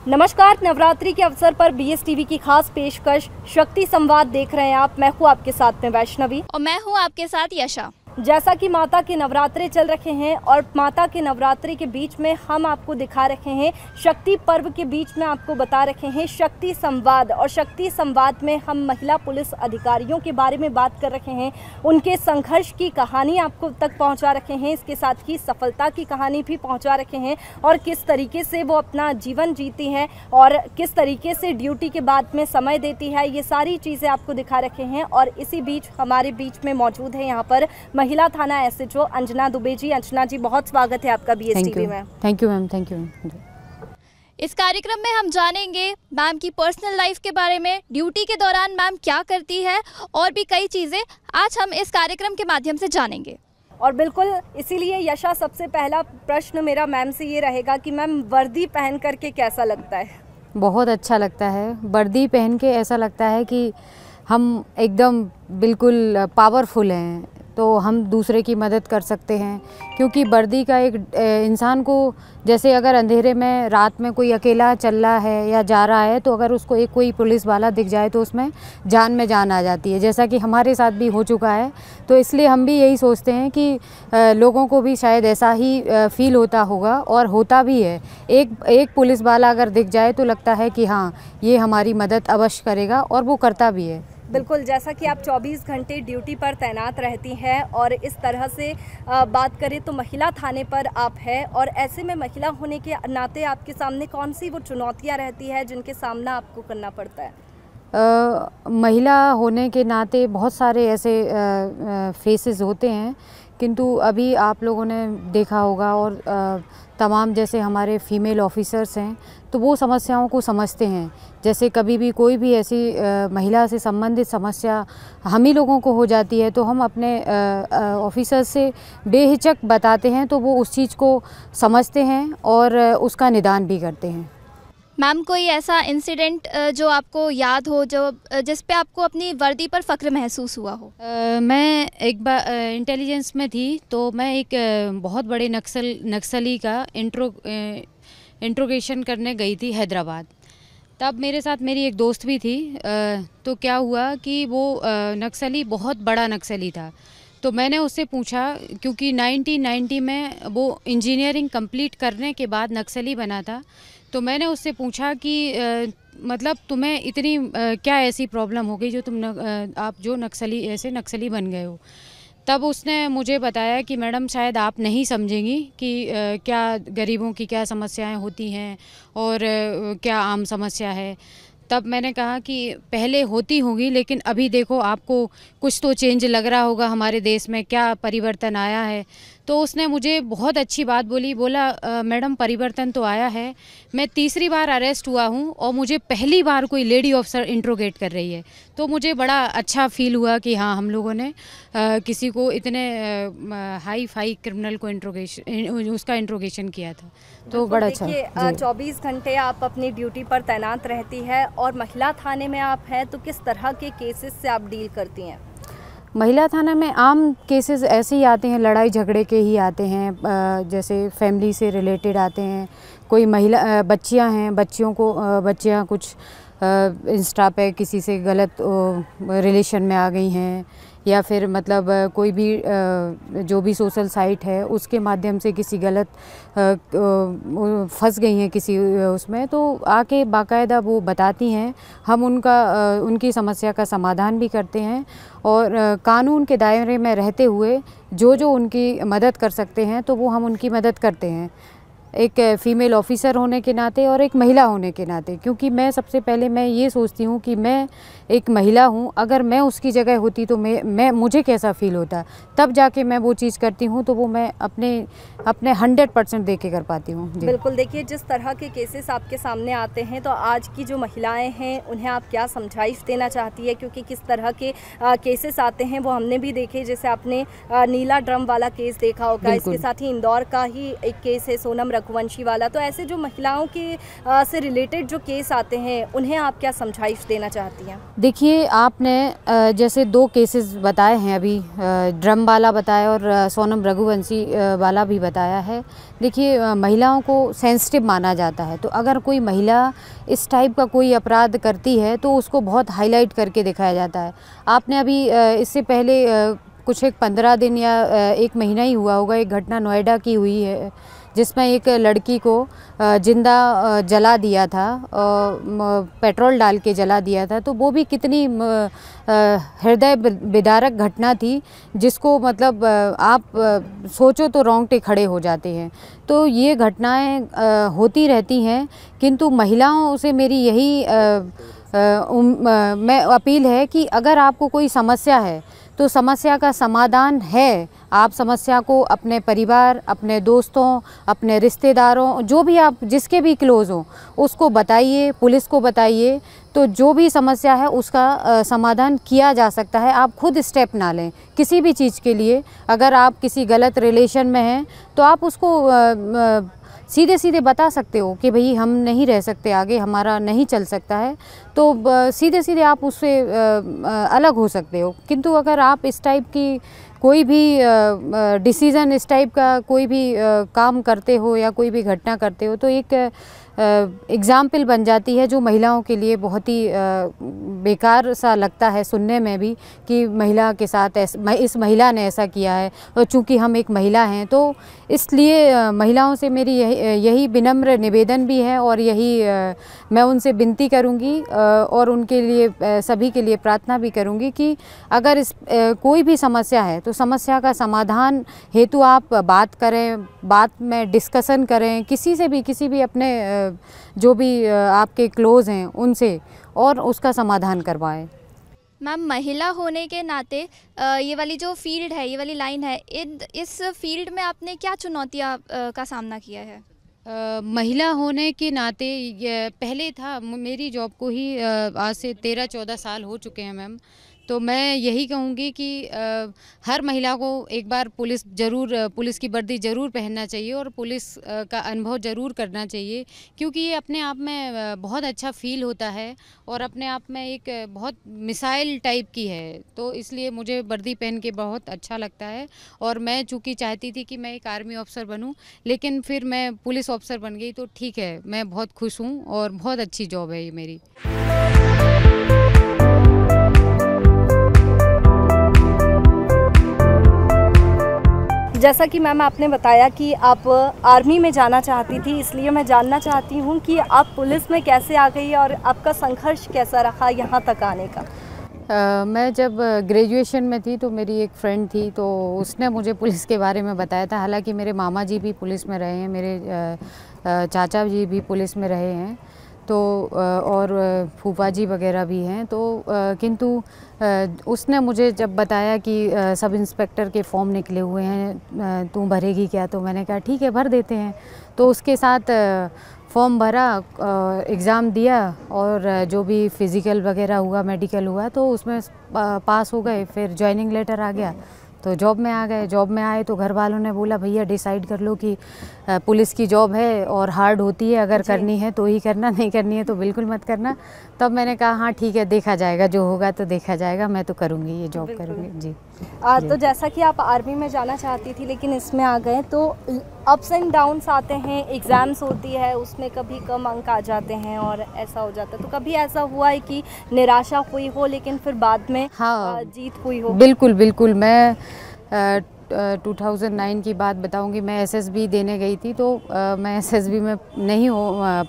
नमस्कार। नवरात्रि के अवसर पर BS टीवी की खास पेशकश शक्ति संवाद देख रहे हैं आप। मैं हूँ आपके साथ में वैष्णवी और मैं हूँ आपके साथ यशा। जैसा कि माता के नवरात्रे चल रखे हैं और माता के नवरात्रि के बीच में हम आपको दिखा रखे हैं, शक्ति पर्व के बीच में आपको बता रखे हैं शक्ति संवाद। और शक्ति संवाद में हम महिला पुलिस अधिकारियों के बारे में बात कर रखे हैं, उनके संघर्ष की कहानी आपको तक पहुंचा रखे हैं, इसके साथ ही सफलता की कहानी भी पहुंचा रखे हैं और किस तरीके से वो अपना जीवन जीती हैं और किस तरीके से ड्यूटी के बाद में समय देती है, ये सारी चीज़ें आपको दिखा रखे हैं। और इसी बीच हमारे बीच में मौजूद है यहाँ पर महिला थाना SHO अंजना दुबे जी। अंजना जी, बहुत स्वागत है आपका BS टीवी में। Thank you ma'am, thank you. इस कार्यक्रम में हम जानेंगे मैम की पर्सनल लाइफ के बारे में, ड्यूटी के दौरान मैम क्या करती है और भी कई चीज़ें आज हम इस कार्यक्रम के माध्यम से जानेंगे। और बिल्कुल इसीलिए यशा, सबसे पहला प्रश्न मेरा मैम से ये रहेगा कि मैम वर्दी पहन करके कैसा लगता है? बहुत अच्छा लगता है। वर्दी पहन के ऐसा लगता है कि हम एकदम बिल्कुल पावरफुल हैं, तो हम दूसरे की मदद कर सकते हैं। क्योंकि वर्दी का एक इंसान को, जैसे अगर अंधेरे में रात में कोई अकेला चल रहा है या जा रहा है, तो अगर उसको एक कोई पुलिस वाला दिख जाए तो उसमें जान में जान आ जाती है, जैसा कि हमारे साथ भी हो चुका है। तो इसलिए हम भी यही सोचते हैं कि लोगों को भी शायद ऐसा ही फील होता होगा और होता भी है। एक पुलिस वाला अगर दिख जाए तो लगता है कि हाँ, ये हमारी मदद अवश्य करेगा, और वो करता भी है। बिल्कुल, जैसा कि आप 24 घंटे ड्यूटी पर तैनात रहती हैं और इस तरह से बात करें तो महिला थाने पर आप हैं, और ऐसे में महिला होने के नाते आपके सामने कौन सी वो चुनौतियां रहती है जिनके सामना आपको करना पड़ता है? महिला होने के नाते बहुत सारे ऐसे फेसेस होते हैं, किंतु अभी आप लोगों ने देखा होगा और तमाम जैसे हमारे फीमेल ऑफिसर्स हैं तो वो समस्याओं को समझते हैं। जैसे कभी भी कोई भी ऐसी महिला से संबंधित समस्या हम ही लोगों को हो जाती है तो हम अपने ऑफिसर्स से बेहिचक बताते हैं, तो वो उस चीज़ को समझते हैं और उसका निदान भी करते हैं। मैम, कोई ऐसा इंसिडेंट जो आपको याद हो, जो जिस पे आपको अपनी वर्दी पर फ़ख्र महसूस हुआ हो? मैं एक बार इंटेलिजेंस में थी, तो मैं एक बहुत बड़े नक्सली का इंट्रोगेशन करने गई थी हैदराबाद। तब मेरे साथ मेरी एक दोस्त भी थी। तो क्या हुआ कि वो नक्सली बहुत बड़ा नक्सली था। तो मैंने उससे पूछा, क्योंकि 1990 में वो इंजीनियरिंग कंप्लीट करने के बाद नक्सली बना था, तो मैंने उससे पूछा कि मतलब तुम्हें इतनी क्या ऐसी प्रॉब्लम हो गई जो आप जो नक्सली बन गए हो। तब उसने मुझे बताया कि मैडम, शायद आप नहीं समझेंगी कि क्या गरीबों की क्या समस्याएं होती हैं और क्या आम समस्या है। तब मैंने कहा कि पहले होती होगी, लेकिन अभी देखो आपको कुछ तो चेंज लग रहा होगा, हमारे देश में क्या परिवर्तन आया है। तो उसने मुझे बहुत अच्छी बात बोला मैडम, परिवर्तन तो आया है। मैं तीसरी बार अरेस्ट हुआ हूँ और मुझे पहली बार कोई लेडी ऑफिसर इंट्रोगेट कर रही है। तो मुझे बड़ा अच्छा फील हुआ कि हाँ, हम लोगों ने किसी को इतने हाई फाई क्रिमिनल को उसका इंट्रोगेशन किया था, तो बड़ा अच्छा। देखिए, 24 घंटे आप अपनी ड्यूटी पर तैनात रहती है और महिला थाने में आप हैं, तो किस तरह के केसेस से आप डील करती हैं? महिला थाना में आम केसेस ऐसे ही आते हैं, लड़ाई झगड़े के ही आते हैं, जैसे फैमिली से रिलेटेड आते हैं। कोई महिला बच्चियां हैं, बच्चियां कुछ इंस्टा पे किसी से गलत रिलेशन में आ गई हैं, या फिर मतलब कोई भी जो भी सोशल साइट है उसके माध्यम से किसी गलत फंस गई हैं किसी उसमें, तो आके बाकायदा वो बताती हैं। हम उनकी समस्या का समाधान भी करते हैं और कानून के दायरे में रहते हुए जो उनकी मदद कर सकते हैं तो वो हम उनकी मदद करते हैं, एक फ़ीमेल ऑफिसर होने के नाते और एक महिला होने के नाते। क्योंकि मैं सबसे पहले मैं ये सोचती हूँ कि मैं एक महिला हूँ, अगर मैं उसकी जगह होती तो मुझे कैसा फ़ील होता, तब जाके मैं वो चीज़ करती हूँ, तो वो मैं अपने 100% दे के कर पाती हूँ। बिल्कुल, देखिए, जिस तरह के केसेस आपके सामने आते हैं, तो आज की जो महिलाएं हैं उन्हें आप क्या समझाइश देना चाहती है? क्योंकि किस तरह के केसेस आते हैं वो हमने भी देखे, जैसे आपने नीला ड्रम वाला केस देखा होगा, इसके साथ ही इंदौर का ही एक केस है, सोनम रघुवंशी वाला, तो ऐसे जो महिलाओं के से रिलेटेड जो केस आते हैं उन्हें आप क्या समझाइश देना चाहती हैं? देखिए, आपने जैसे 2 केसेस बताए हैं अभी, ड्रम वाला बताया और सोनम रघुवंशी वाला भी बताया है। देखिए, महिलाओं को सेंसिटिव माना जाता है, तो अगर कोई महिला इस टाइप का कोई अपराध करती है तो उसको बहुत हाईलाइट करके दिखाया जाता है। आपने अभी इससे पहले कुछ एक 15 दिन या 1 महीना ही हुआ होगा, एक घटना नोएडा की हुई है जिसमें एक लड़की को जिंदा जला दिया था, पेट्रोल डाल के जला दिया था। तो वो भी कितनी हृदय विदारक घटना थी, जिसको मतलब आप सोचो तो रोंगटे खड़े हो जाते हैं। तो ये घटनाएं होती रहती हैं, किंतु महिलाओं से मेरी यही मैं अपील है कि अगर आपको कोई समस्या है तो समस्या का समाधान है। आप समस्या को अपने परिवार, अपने दोस्तों, अपने रिश्तेदारों, जो भी आप जिसके भी क्लोज़ हो उसको बताइए, पुलिस को बताइए। तो जो भी समस्या है उसका समाधान किया जा सकता है। आप खुद स्टेप ना लें किसी भी चीज़ के लिए। अगर आप किसी गलत रिलेशन में हैं तो आप उसको सीधे सीधे बता सकते हो कि भाई हम नहीं रह सकते आगे, हमारा नहीं चल सकता है, तो सीधे सीधे आप उससे अलग हो सकते हो। किंतु अगर आप इस टाइप की कोई भी डिसीज़न, इस टाइप का कोई भी काम करते हो या कोई भी घटना करते हो, तो एक एग्ज़ाम्पल बन जाती है जो महिलाओं के लिए बहुत ही बेकार सा लगता है सुनने में भी कि महिला के साथ इस महिला ने ऐसा किया है। और चूँकि हम एक महिला हैं तो इसलिए महिलाओं से मेरी यही विनम्र निवेदन भी है और यही मैं उनसे विनती करूँगी और उनके लिए सभी के लिए प्रार्थना भी करूँगी कि अगर कोई भी समस्या है तो समस्या का समाधान हेतु आप बात करें, बात में डिस्कशन करें किसी से भी, किसी भी अपने जो भी आपके क्लोज़ हैं उनसे, और उसका समाधान करवाएं। मैम, महिला होने के नाते ये वाली जो फील्ड है, ये वाली लाइन है, इस फील्ड में आपने क्या चुनौतियाँ का सामना किया है? महिला होने के नाते पहले था मेरी जॉब को ही आज से 13-14 साल हो चुके हैं मैम। तो मैं यही कहूँगी कि हर महिला को एक बार पुलिस की वर्दी ज़रूर पहनना चाहिए और पुलिस का अनुभव ज़रूर करना चाहिए, क्योंकि ये अपने आप में बहुत अच्छा फील होता है और अपने आप में एक बहुत मिसाइल टाइप की है। तो इसलिए मुझे वर्दी पहन के बहुत अच्छा लगता है। और मैं चूँकि चाहती थी कि मैं एक आर्मी ऑफिसर बनूँ, लेकिन फिर मैं पुलिस ऑफिसर बन गई, तो ठीक है, मैं बहुत खुश हूँ और बहुत अच्छी जॉब है ये मेरी। जैसा कि मैम आपने बताया कि आप आर्मी में जाना चाहती थी, इसलिए मैं जानना चाहती हूँ कि आप पुलिस में कैसे आ गई और आपका संघर्ष कैसा रहा यहाँ तक आने का? मैं जब ग्रेजुएशन में थी तो मेरी एक फ्रेंड थी, तो उसने मुझे पुलिस के बारे में बताया था। हालांकि मेरे मामा जी भी पुलिस में रहे हैं, मेरे चाचा जी भी पुलिस में रहे हैं, तो और फूफा जी वगैरह भी हैं। तो किंतु उसने मुझे जब बताया कि सब इंस्पेक्टर के फॉर्म निकले हुए हैं, तू भरेगी क्या? तो मैंने कहा ठीक है, भर देते हैं। तो उसके साथ फॉर्म भरा, एग्ज़ाम दिया और जो भी फ़िज़िकल वगैरह हुआ, मेडिकल हुआ, तो उसमें पास हो गए। फिर जॉइनिंग लेटर आ गया तो जॉब में आ गए। जॉब में आए तो घर वालों ने बोला भैया डिसाइड कर लो कि पुलिस की जॉब है और हार्ड होती है, अगर करनी है तो ही करना, नहीं करनी है तो बिल्कुल मत करना। तब मैंने कहा हाँ ठीक है, देखा जाएगा, जो होगा तो देखा जाएगा, मैं तो करूँगी, ये जॉब करूँगी। जी। तो जैसा कि आप आर्मी में जाना चाहती थी लेकिन इसमें आ गए, तो अप्स एंड डाउन्स आते हैं, एग्ज़ाम्स होती है, उसमें कभी कम अंक आ जाते हैं और ऐसा हो जाता है। तो कभी ऐसा हुआ है कि निराशा हुई हो लेकिन फिर बाद में हाँ जीत हुई हो? बिल्कुल बिल्कुल। मैं 2009 की बात बताऊंगी। मैं एसएसबी देने गई थी, तो मैं एसएसबी में नहीं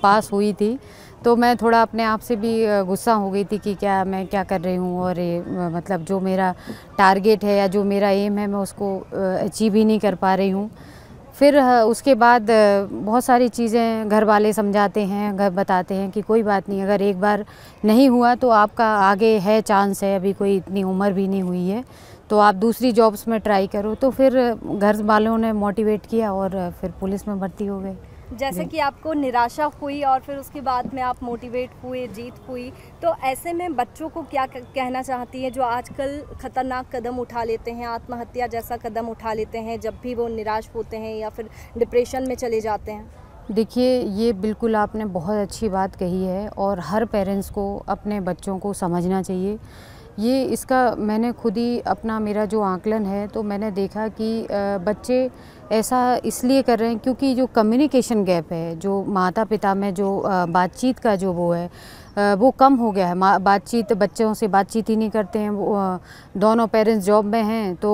पास हुई थी। तो मैं थोड़ा अपने आप से भी गुस्सा हो गई थी कि मैं क्या कर रही हूँ, और ये मतलब जो मेरा टारगेट है या जो मेरा एम है मैं उसको अचीव ही नहीं कर पा रही हूँ। फिर उसके बाद बहुत सारी चीज़ें घर वाले समझाते हैं, घर बताते हैं कि कोई बात नहीं, अगर एक बार नहीं हुआ तो आपका आगे है, चांस है, अभी कोई इतनी उम्र भी नहीं हुई है, तो आप दूसरी जॉब्स में ट्राई करो। तो फिर घर वालों ने मोटिवेट किया और फिर पुलिस में भर्ती हो गए। जैसे कि आपको निराशा हुई और फिर उसके बाद में आप मोटिवेट हुए, जीत हुई, तो ऐसे में बच्चों को क्या कहना चाहती है जो आजकल ख़तरनाक कदम उठा लेते हैं, आत्महत्या जैसा कदम उठा लेते हैं जब भी वो निराश होते हैं या फिर डिप्रेशन में चले जाते हैं? देखिए, ये बिल्कुल आपने बहुत अच्छी बात कही है और हर पेरेंट्स को अपने बच्चों को समझना चाहिए। ये इसका मैंने खुद ही अपना मेरा जो आकलन है तो मैंने देखा कि बच्चे ऐसा इसलिए कर रहे हैं क्योंकि जो कम्युनिकेशन गैप है, जो माता-पिता में जो बातचीत का जो वो है वो कम हो गया है। बातचीत बच्चों से बातचीत ही नहीं करते हैं। वो दोनों पेरेंट्स जॉब में हैं तो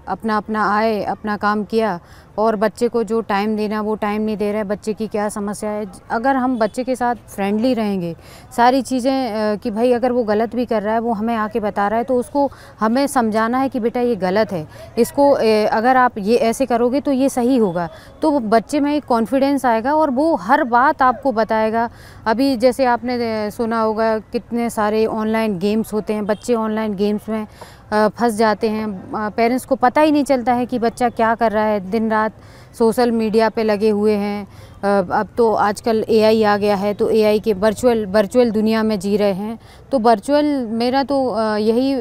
अपना अपना आए, अपना काम किया और बच्चे को जो टाइम देना वो टाइम नहीं दे रहा है। बच्चे की क्या समस्या है, अगर हम बच्चे के साथ फ्रेंडली रहेंगे, सारी चीज़ें कि भाई अगर वो गलत भी कर रहा है वो हमें आके बता रहा है तो उसको हमें समझाना है कि बेटा ये गलत है, इसको अगर आप ये ऐसे करोगे तो ये सही होगा, तो बच्चे में एक कॉन्फिडेंस आएगा और वो हर बात आपको बताएगा। अभी जैसे आपने सुना होगा कितने सारे ऑनलाइन गेम्स होते हैं, बच्चे ऑनलाइन गेम्स में फंस जाते हैं। पेरेंट्स को पता ही नहीं चलता है कि बच्चा क्या कर रहा है, दिन रात सोशल मीडिया पे लगे हुए हैं। अब तो आजकल एआई आ गया है तो एआई के वर्चुअल दुनिया में जी रहे हैं। तो वर्चुअल मेरा तो यही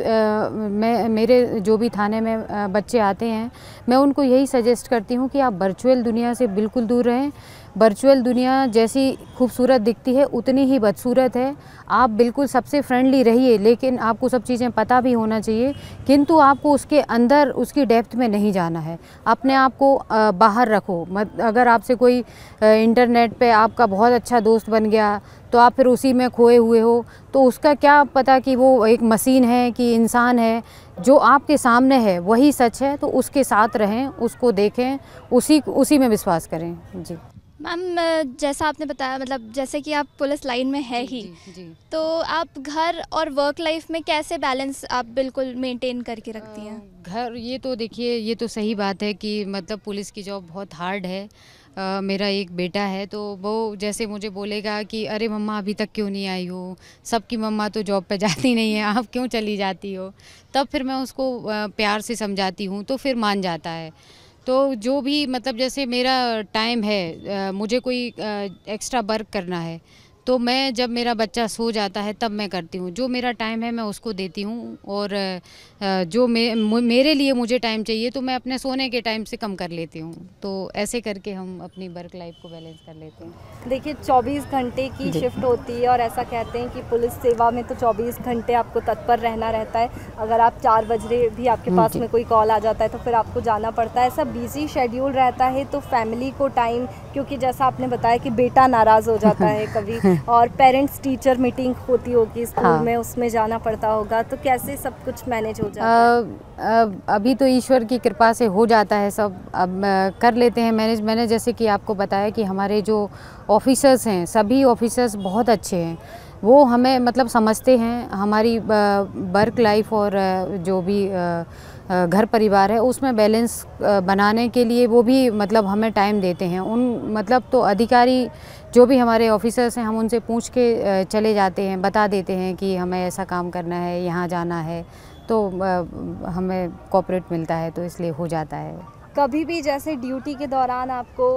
मेरे जो भी थाने में बच्चे आते हैं मैं उनको यही सजेस्ट करती हूँ कि आप वर्चुअल दुनिया से बिल्कुल दूर रहें। वर्चुअल दुनिया जैसी खूबसूरत दिखती है उतनी ही बदसूरत है। आप बिल्कुल सबसे फ्रेंडली रहिए, लेकिन आपको सब चीज़ें पता भी होना चाहिए, किंतु आपको उसके अंदर उसकी डेप्थ में नहीं जाना है। अपने आप को बाहर रखो। अगर आपसे कोई इंटरनेट पे आपका बहुत अच्छा दोस्त बन गया तो आप फिर उसी में खोए हुए हो, तो उसका क्या पता कि वो एक मशीन है कि इंसान है। जो आपके सामने है वही सच है, तो उसके साथ रहें, उसको देखें, उसी में विश्वास करें। जी मैम, जैसा आपने बताया, मतलब जैसे कि आप पुलिस लाइन में है ही, जी। तो आप घर और वर्क लाइफ में कैसे बैलेंस आप बिल्कुल मेंटेन करके रखती हैं? घर, ये तो देखिए, ये तो सही बात है कि मतलब पुलिस की जॉब बहुत हार्ड है। मेरा एक बेटा है तो वो जैसे मुझे बोलेगा कि अरे मम्मा अभी तक क्यों नहीं आई हो, सबकी मम्मा तो जॉब पे जाती नहीं है, आप क्यों चली जाती हो। तब फिर मैं उसको प्यार से समझाती हूँ तो फिर मान जाता है। तो जो भी मतलब जैसे मेरा टाइम है, मुझे कोई एक्स्ट्रा वर्क करना है तो मैं जब मेरा बच्चा सो जाता है तब मैं करती हूँ। जो मेरा टाइम है मैं उसको देती हूँ और जो मेरे लिए मुझे टाइम चाहिए तो मैं अपने सोने के टाइम से कम कर लेती हूँ। तो ऐसे करके हम अपनी वर्क लाइफ को बैलेंस कर लेते हैं। देखिए 24 घंटे की शिफ्ट होती है और ऐसा कहते हैं कि पुलिस सेवा में तो 24 घंटे आपको तत्पर रहना रहता है। अगर आप 4 बजे भी आपके पास में कोई कॉल आ जाता है तो फिर आपको जाना पड़ता है। ऐसा बिजी शेड्यूल रहता है तो फैमिली को टाइम, क्योंकि जैसा आपने बताया कि बेटा नाराज़ हो जाता है कभी और पेरेंट्स टीचर मीटिंग होती होगी स्कूल में, उसमें जाना पड़ता होगा, तो कैसे सब कुछ मैनेज हो जाता है? अभी तो ईश्वर की कृपा से हो जाता है सब, अब कर लेते हैं मैनेज। मैंने जैसे कि आपको बताया कि हमारे जो ऑफिसर्स हैं, सभी ऑफिसर्स बहुत अच्छे हैं। वो हमें मतलब समझते हैं, हमारी वर्क लाइफ और जो भी घर परिवार है उसमें बैलेंस बनाने के लिए वो भी मतलब हमें टाइम देते हैं। उन मतलब तो अधिकारी जो भी हमारे ऑफिसर्स हैं हम उनसे पूछ के चले जाते हैं, बता देते हैं कि हमें ऐसा काम करना है, यहाँ जाना है, तो हमें कोऑपरेट मिलता है, तो इसलिए हो जाता है। कभी भी जैसे ड्यूटी के दौरान आपको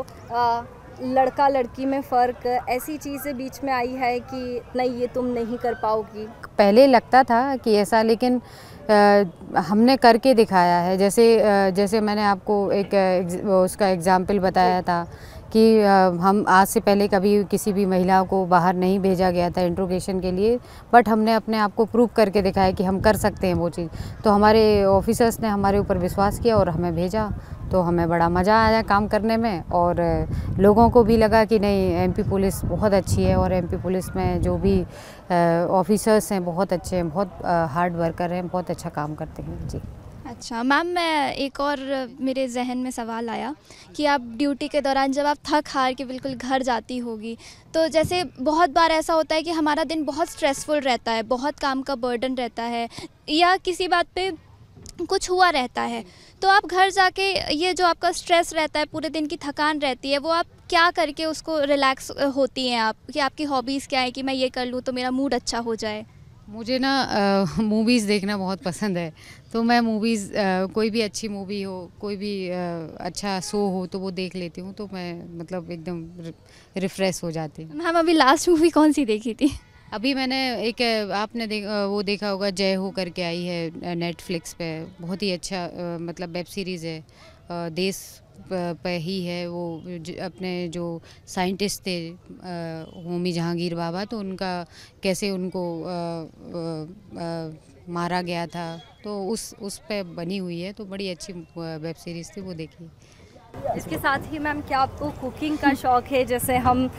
लड़का लड़की में फ़र्क, ऐसी चीज़ें बीच में आई है कि नहीं ये तुम नहीं कर पाओगी? पहले लगता था कि ऐसा, लेकिन हमने करके दिखाया है। जैसे मैंने आपको उसका एग्जाम्पल बताया था कि हम आज से पहले कभी किसी भी महिला को बाहर नहीं भेजा गया था इंट्रोगेशन के लिए, बट हमने अपने आप को प्रूव करके दिखाया कि हम कर सकते हैं वो चीज़। तो हमारे ऑफिसर्स ने हमारे ऊपर विश्वास किया और हमें भेजा, तो हमें बड़ा मज़ा आया काम करने में और लोगों को भी लगा कि नहीं, एमपी पुलिस बहुत अच्छी है और एमपी पुलिस में जो भी ऑफिसर्स हैं बहुत अच्छे हैं, बहुत हार्ड वर्कर हैं, बहुत अच्छा काम करते हैं। जी। अच्छा मैम, मैं एक और मेरे जहन में सवाल आया कि आप ड्यूटी के दौरान जब आप थक हार के बिल्कुल घर जाती होगी, तो जैसे बहुत बार ऐसा होता है कि हमारा दिन बहुत स्ट्रेसफुल रहता है, बहुत काम का बर्डन रहता है या किसी बात पे कुछ हुआ रहता है, तो आप घर जाके ये जो आपका स्ट्रेस रहता है, पूरे दिन की थकान रहती है, वो आप क्या करके उसको रिलैक्स होती हैं आप, कि आपकी हॉबीज़ क्या है कि मैं ये कर लूँ तो मेरा मूड अच्छा हो जाए? मुझे ना मूवीज़ देखना बहुत पसंद है, तो मैं मूवीज़ कोई भी अच्छी मूवी हो, कोई भी अच्छा शो हो तो वो देख लेती हूँ, तो मैं मतलब एकदम रिफ़्रेश हो जाती हूँ। मैम अभी लास्ट मूवी कौन सी देखी थी? अभी मैंने एक आपने वो देखा होगा, जय हो करके आई है नेटफ्लिक्स पे, बहुत ही अच्छा मतलब वेब सीरीज़ है, देश पे ही है वो अपने जो साइंटिस्ट थे होमी जहांगीर बाबा, तो उनका कैसे उनको मारा गया था, तो उस पे बनी हुई है। तो बड़ी अच्छी वेब सीरीज़ थी, वो देखी। इसके साथ ही मैम क्या आपको कुकिंग का शौक़ है? जैसे हम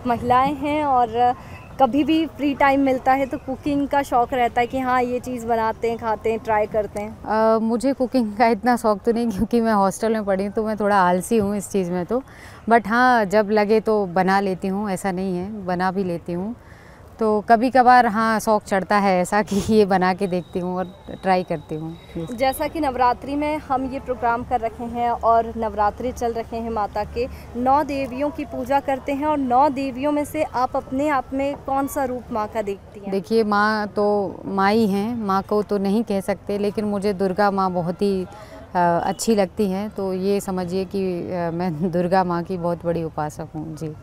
महिलाएं हैं और कभी भी फ्री टाइम मिलता है तो कुकिंग का शौक़ रहता है कि हाँ ये चीज़ बनाते हैं, खाते हैं, ट्राई करते हैं। मुझे कुकिंग का इतना शौक़ तो नहीं, क्योंकि मैं हॉस्टल में पढ़ी हूँ, तो मैं थोड़ा आलसी हूँ इस चीज़ में तो। बट हाँ, जब लगे तो बना लेती हूँ, ऐसा नहीं है, बना भी लेती हूँ। तो कभी कभार हाँ शौक़ चढ़ता है ऐसा कि ये बना के देखती हूँ और ट्राई करती हूँ। जैसा कि नवरात्रि में हम ये प्रोग्राम कर रखे हैं और नवरात्रि चल रहे हैं, माता के 9 देवियों की पूजा करते हैं, और 9 देवियों में से आप अपने आप में कौन सा रूप माँ का देखती हैं? देखिए, माँ तो माँ ही हैं, माँ को तो नहीं कह सकते, लेकिन मुझे दुर्गा माँ बहुत ही अच्छी लगती हैं। तो ये समझिए कि मैं दुर्गा माँ की बहुत बड़ी उपासक हूँ जी।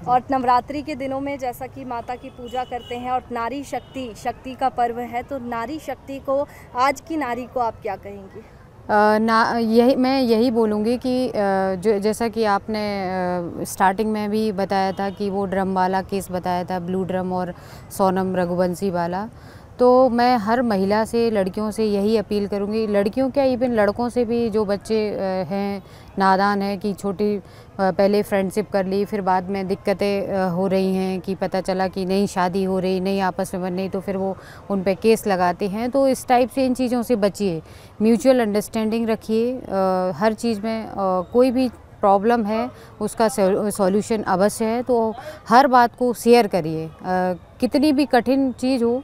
और नवरात्रि के दिनों में जैसा कि माता की पूजा करते हैं और नारी शक्ति का पर्व है, तो नारी शक्ति को, आज की नारी को आप क्या कहेंगी? मैं यही बोलूँगी कि जैसा कि आपने स्टार्टिंग में भी बताया था कि वो ड्रम वाला केस बताया था, ब्लू ड्रम और सोनम रघुवंशी वाला, तो मैं हर महिला से, लड़कियों से यही अपील करूँगी, लड़कियों क्या इवन लड़कों से भी, जो बच्चे हैं नादान हैं कि छोटी पहले फ्रेंडशिप कर ली, फिर बाद में दिक्कतें हो रही हैं कि पता चला कि नई शादी हो रही, नई आपस में बन रही, तो फिर वो उन पे केस लगाते हैं। तो इस टाइप से इन चीज़ों से बचिए, म्यूचुअल अंडरस्टैंडिंग रखिए, हर चीज़ में कोई भी प्रॉब्लम है उसका सॉल्यूशन अवश्य है, तो हर बात को शेयर करिए, कितनी भी कठिन चीज़ हो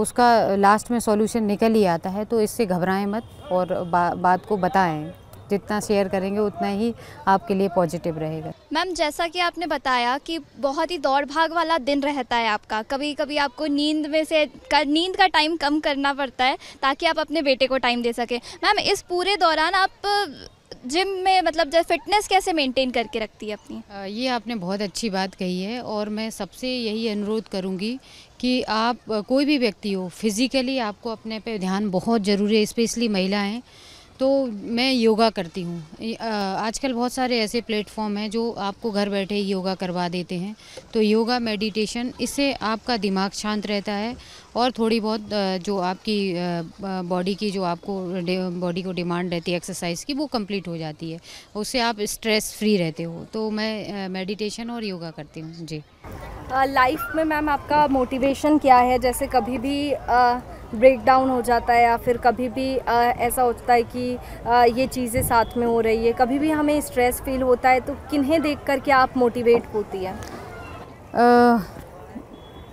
उसका लास्ट में सॉल्यूशन निकल ही आता है। तो इससे घबराएं मत और बात को बताएं, जितना शेयर करेंगे उतना ही आपके लिए पॉजिटिव रहेगा। मैम, जैसा कि आपने बताया कि बहुत ही दौड़ भाग वाला दिन रहता है आपका, कभी कभी आपको नींद का टाइम कम करना पड़ता है ताकि आप अपने बेटे को टाइम दे सकें। मैम, इस पूरे दौरान आप जिम में मतलब जब फिटनेस कैसे मेंटेन करके रखती है अपनी? ये आपने बहुत अच्छी बात कही है, और मैं सबसे यही अनुरोध करूँगी कि आप कोई भी व्यक्ति हो, फिज़िकली आपको अपने पे ध्यान बहुत ज़रूरी है, स्पेशली महिलाएं। तो मैं योगा करती हूँ। आजकल बहुत सारे ऐसे प्लेटफॉर्म हैं जो आपको घर बैठे ही योगा करवा देते हैं। तो योगा, मेडिटेशन, इससे आपका दिमाग शांत रहता है, और थोड़ी बहुत जो आपकी बॉडी की, जो आपको बॉडी को डिमांड रहती है एक्सरसाइज की, वो कंप्लीट हो जाती है, उससे आप स्ट्रेस फ्री रहते हो। तो मैं मेडिटेशन और योगा करती हूँ जी। लाइफ में मैम आपका मोटिवेशन क्या है? जैसे कभी भी ब्रेक डाउन हो जाता है, या फिर कभी भी ऐसा होता है कि ये चीज़ें साथ में हो रही है, कभी भी हमें स्ट्रेस फील होता है, तो किन्हें देख कर के आप मोटिवेट होती है?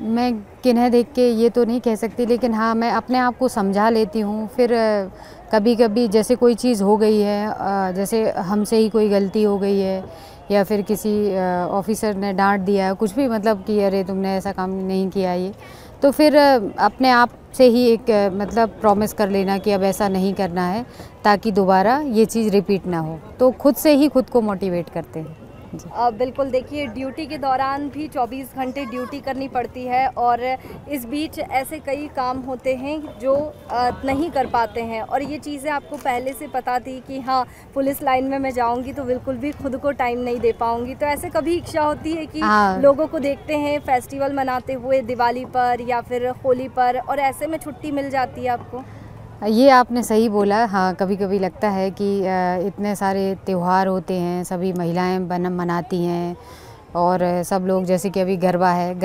मैं किन्हें देख के ये तो नहीं कह सकती, लेकिन हाँ, मैं अपने आप को समझा लेती हूँ। फिर कभी कभी जैसे कोई चीज़ हो गई है, जैसे हमसे ही कोई गलती हो गई है, या फिर किसी ऑफिसर ने डांट दिया, कुछ भी, मतलब कि अरे तुमने ऐसा काम नहीं किया ये, तो फिर अपने आप से ही एक मतलब प्रॉमिस कर लेना कि अब ऐसा नहीं करना है, ताकि दोबारा ये चीज़ रिपीट ना हो। तो खुद से ही खुद को मोटिवेट करते हैं। बिल्कुल, देखिए ड्यूटी के दौरान भी 24 घंटे ड्यूटी करनी पड़ती है, और इस बीच ऐसे कई काम होते हैं जो नहीं कर पाते हैं, और ये चीज़ें आपको पहले से पता थी कि हाँ पुलिस लाइन में मैं जाऊंगी तो बिल्कुल भी खुद को टाइम नहीं दे पाऊंगी, तो ऐसे कभी इच्छा होती है कि लोगों को देखते हैं फेस्टिवल मनाते हुए दिवाली पर या फिर होली पर, और ऐसे में छुट्टी मिल जाती है आपको? ये आपने सही बोला। हाँ, कभी कभी लगता है कि इतने सारे त्यौहार होते हैं, सभी महिलाएं मनाती हैं, और सब लोग, जैसे कि अभी गरबा है,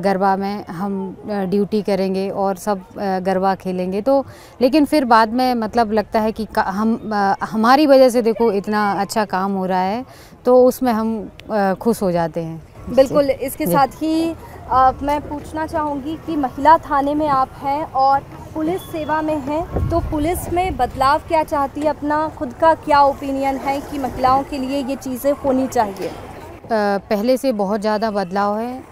गरबा में हम ड्यूटी करेंगे और सब गरबा खेलेंगे, तो लेकिन फिर बाद में मतलब लगता है कि हमारी वजह से देखो इतना अच्छा काम हो रहा है, तो उसमें हम खुश हो जाते हैं। बिल्कुल, इसके साथ ही मैं पूछना चाहूँगी कि महिला थाने में आप हैं और पुलिस सेवा में हैं, तो पुलिस में बदलाव क्या चाहती है? अपना खुद का क्या ओपिनियन है कि महिलाओं के लिए ये चीज़ें होनी चाहिए? पहले से बहुत ज़्यादा बदलाव है,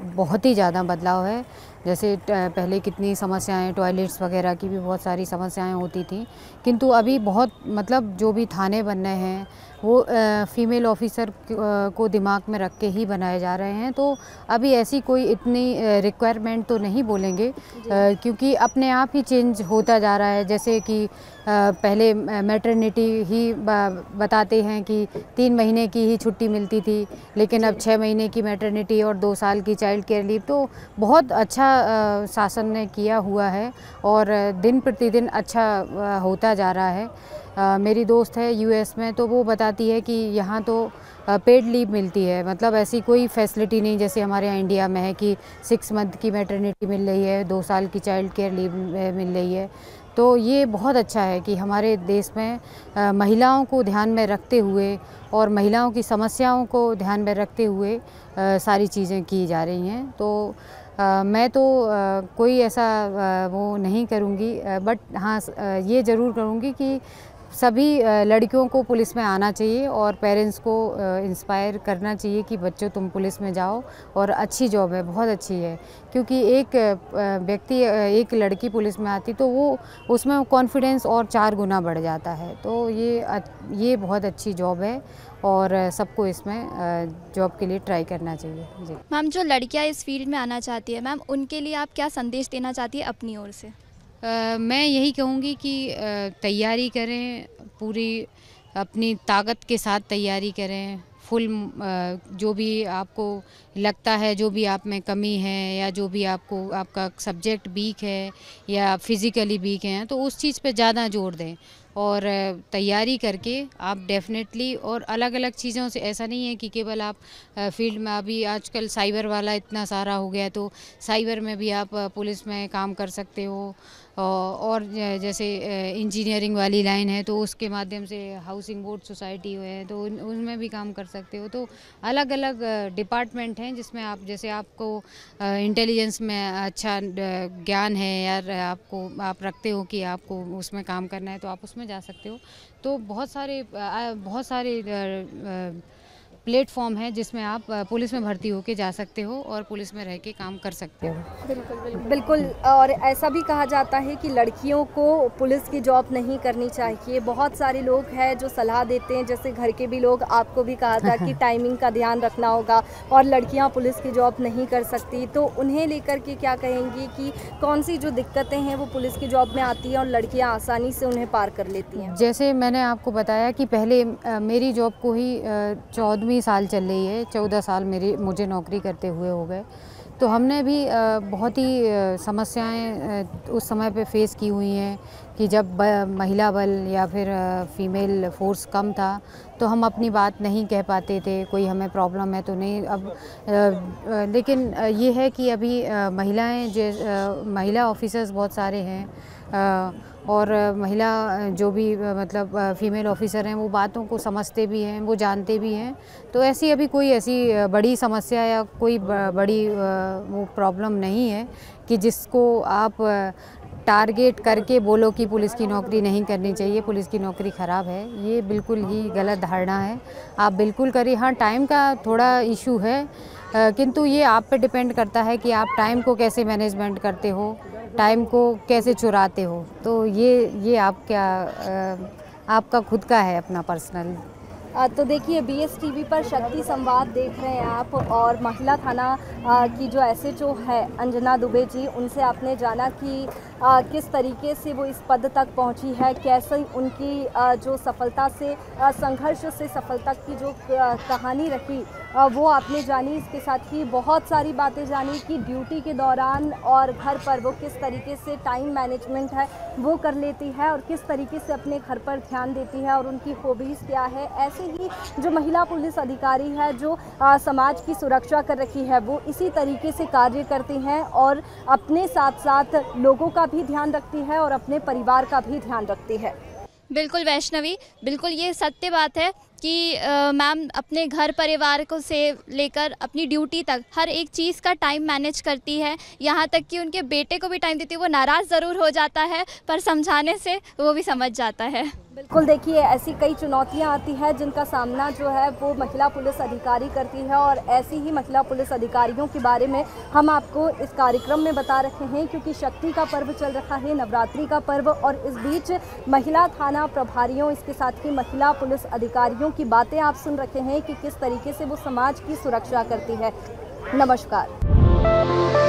बहुत ही ज़्यादा बदलाव है। जैसे पहले कितनी समस्याएं, टॉयलेट्स वगैरह की भी बहुत सारी समस्याएं होती थी, किंतु अभी बहुत, मतलब जो भी थाने बन रहे हैं, वो फीमेल ऑफिसर को दिमाग में रख के ही बनाए जा रहे हैं। तो अभी ऐसी कोई इतनी रिक्वायरमेंट तो नहीं बोलेंगे, क्योंकि अपने आप ही चेंज होता जा रहा है। जैसे कि पहले मैटरनिटी ही बताते हैं कि 3 महीने की ही छुट्टी मिलती थी, लेकिन अब 6 महीने की मैटरनिटी और 2 साल की चाइल्ड केयर लीव। तो बहुत अच्छा शासन ने किया हुआ है और दिन प्रतिदिन अच्छा होता जा रहा है। मेरी दोस्त है यूएस में, तो वो बताती है कि यहाँ तो पेड लीव मिलती है, मतलब ऐसी कोई फैसिलिटी नहीं जैसे हमारे यहाँ इंडिया में है कि 6 मंथ की मैटरनिटी मिल रही है, 2 साल की चाइल्ड केयर लीव मिल रही है। तो ये बहुत अच्छा है कि हमारे देश में महिलाओं को ध्यान में रखते हुए और महिलाओं की समस्याओं को ध्यान में रखते हुए सारी चीज़ें की जा रही हैं। तो मैं तो कोई ऐसा वो नहीं करूँगी, बट हाँ ये ज़रूर करूँगी कि सभी लड़कियों को पुलिस में आना चाहिए और पेरेंट्स को इंस्पायर करना चाहिए कि बच्चों तुम पुलिस में जाओ, और अच्छी जॉब है, बहुत अच्छी है। क्योंकि एक व्यक्ति एक लड़की पुलिस में आती तो वो उसमें कॉन्फिडेंस और 4 गुना बढ़ जाता है। तो ये बहुत अच्छी जॉब है और सबको इसमें जॉब के लिए ट्राई करना चाहिए। जी मैम, जो लड़कियां इस फील्ड में आना चाहती है मैम, उनके लिए आप क्या संदेश देना चाहती है अपनी ओर से? मैं यही कहूँगी कि तैयारी करें, पूरी अपनी ताकत के साथ तैयारी करें, फुल जो भी आपको लगता है, जो भी आप में कमी है या जो भी आपका सब्जेक्ट वीक है या फिज़िकली वीक हैं, तो उस चीज़ पे ज़्यादा जोर दें और तैयारी करके आप डेफिनेटली, और अलग अलग चीज़ों से, ऐसा नहीं है कि केवल आप फील्ड में, अभी आजकल साइबर वाला इतना सारा हो गया, तो साइबर में भी आप पुलिस में काम कर सकते हो। और जैसे इंजीनियरिंग वाली लाइन है तो उसके माध्यम से हाउसिंग बोर्ड सोसाइटी है तो उनमें भी काम कर सकते हो। तो अलग अलग डिपार्टमेंट हैं जिसमें आप, जैसे आपको इंटेलिजेंस में अच्छा ज्ञान है या आप रखते हो कि आपको उसमें काम करना है, तो आप उसमें जा सकते हो। तो बहुत सारे प्लेटफॉर्म है जिसमें आप पुलिस में भर्ती होके जा सकते हो और पुलिस में रह के काम कर सकते हो। बिल्कुल। और ऐसा भी कहा जाता है कि लड़कियों को पुलिस की जॉब नहीं करनी चाहिए। बहुत सारे लोग हैं जो सलाह देते हैं, जैसे घर के भी लोग, आपको भी कहा था कि टाइमिंग का ध्यान रखना होगा और लड़कियां पुलिस की जॉब नहीं कर सकती। तो उन्हें लेकर के क्या कहेंगी कि कौन सी जो दिक्कतें हैं वो पुलिस की जॉब में आती हैं और लड़कियाँ आसानी से उन्हें पार कर लेती हैं? जैसे मैंने आपको बताया कि पहले मेरी जॉब को ही 14वीं साल चल रही है, 14 साल मुझे नौकरी करते हुए हो गए। तो हमने भी बहुत ही समस्याएं उस समय पे फेस की हुई हैं कि जब महिला बल या फिर फीमेल फोर्स कम था तो हम अपनी बात नहीं कह पाते थे, कोई हमें प्रॉब्लम है तो नहीं। अब लेकिन ये है कि अभी महिला ऑफिसर्स बहुत सारे हैं और महिला जो भी मतलब फीमेल ऑफिसर हैं वो बातों को समझते भी हैं, वो जानते भी हैं। तो अभी कोई ऐसी बड़ी समस्या या कोई बड़ी वो प्रॉब्लम नहीं है कि जिसको आप टारगेट करके बोलो कि पुलिस की नौकरी नहीं करनी चाहिए, पुलिस की नौकरी ख़राब है। ये बिल्कुल ही गलत धारणा है। आप बिल्कुल करिए। हाँ, टाइम का थोड़ा इशू है, किंतु ये आप पे डिपेंड करता है कि आप टाइम को कैसे मैनेजमेंट करते हो, टाइम को कैसे चुराते हो। तो ये आपका खुद का है, अपना पर्सनल। तो देखिए, BS टीवी पर शक्ति संवाद देख रहे हैं आप, और महिला थाना की जो SHO है अंजना दुबे जी, उनसे आपने जाना कि किस तरीके से वो इस पद तक पहुंची है, कैसे उनकी जो सफलता से संघर्ष से सफलता की जो कहानी रही वो आपने जानी। इसके साथ ही बहुत सारी बातें जानी कि ड्यूटी के दौरान और घर पर वो किस तरीके से टाइम मैनेजमेंट है वो कर लेती है और किस तरीके से अपने घर पर ध्यान देती है और उनकी हॉबीज़ क्या है। ऐसे ही जो महिला पुलिस अधिकारी है जो समाज की सुरक्षा कर रखी है, वो इसी तरीके से कार्य करती हैं और अपने साथ साथ लोगों का भी ध्यान रखती है और अपने परिवार का भी ध्यान रखती है। बिल्कुल वैष्णवी, बिल्कुल ये सत्य बात है कि मैम अपने घर परिवार को से लेकर अपनी ड्यूटी तक हर एक चीज़ का टाइम मैनेज करती है। यहाँ तक कि उनके बेटे को भी टाइम देती है। वो नाराज़ ज़रूर हो जाता है पर समझाने से वो भी समझ जाता है। बिल्कुल, देखिए ऐसी कई चुनौतियां आती है जिनका सामना जो है वो महिला पुलिस अधिकारी करती है, और ऐसी ही महिला पुलिस अधिकारियों के बारे में हम आपको इस कार्यक्रम में बता रहे हैं, क्योंकि शक्ति का पर्व चल रहा है, नवरात्रि का पर्व, और इस बीच महिला थाना प्रभारियों, इसके साथ ही महिला पुलिस अधिकारियों की बातें आप सुन रहे हैं कि किस तरीके से वो समाज की सुरक्षा करती है। नमस्कार।